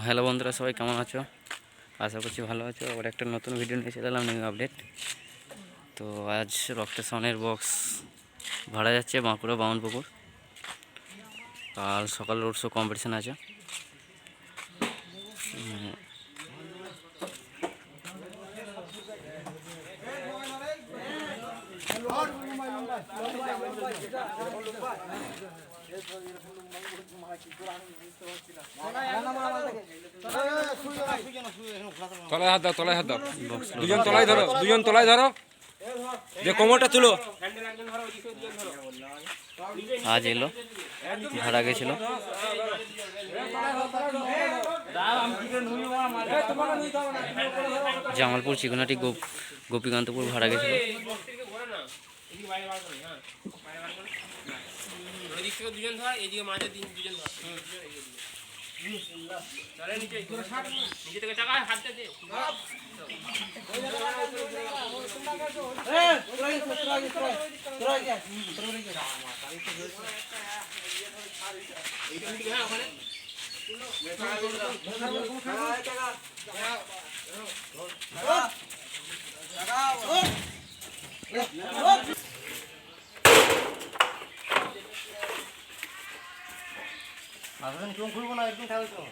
Hello বন্ধুরা, সবাই কেমন আছো? আশা করছি ভালো আছো। আবার একটা নতুন ভিডিও নিয়ে চলে এলাম, নিউ আপডেট। তো আজ রক্টেশনের বক্স ভাড়া যাচ্ছে বাঁকুড়া বামনপুকুর। কাল সকাল রোড শো কম্পিটিশান আছে। তলায় হাত দাও, তলায় হাত দাও। দুজন তলায় ধরো, দুজন তলায় ধরো। যে কোমরটা তুলো। আজ এলো, ভাড়া গেছিল। জামালপুর চিকনাটি গোপীকান্তপুর ভাড়া গেছিল। দুজন ধর, এদিকে মাঝে দুজন ধর। নিচে থেকে টাকা হাতটা দে। খুলবো না, একদম খাবে তো।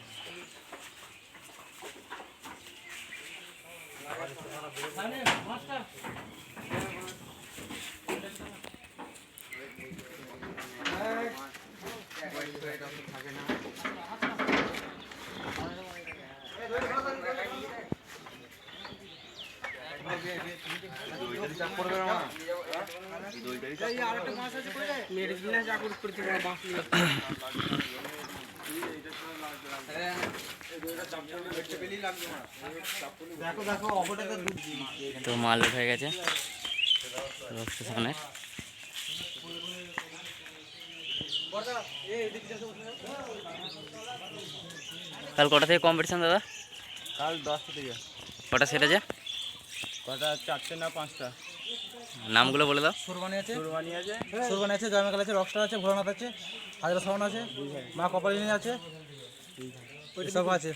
তো মাল উঠে গেছে রক্টেশনের। কাল কটা থেকে কম্পিটিশন দাদা? কাল 10টা থেকে। কটা সেট আছে? কটা 4টে না 5টা? নামগুলো বলে দাও। সুরবানি আছে, জয়মাকাল আছে, রকস্টার আছে, ভোলানাথ আছে, হাজরা সাউন্ড আছে, মা কপালিনী আছে, সব আছে।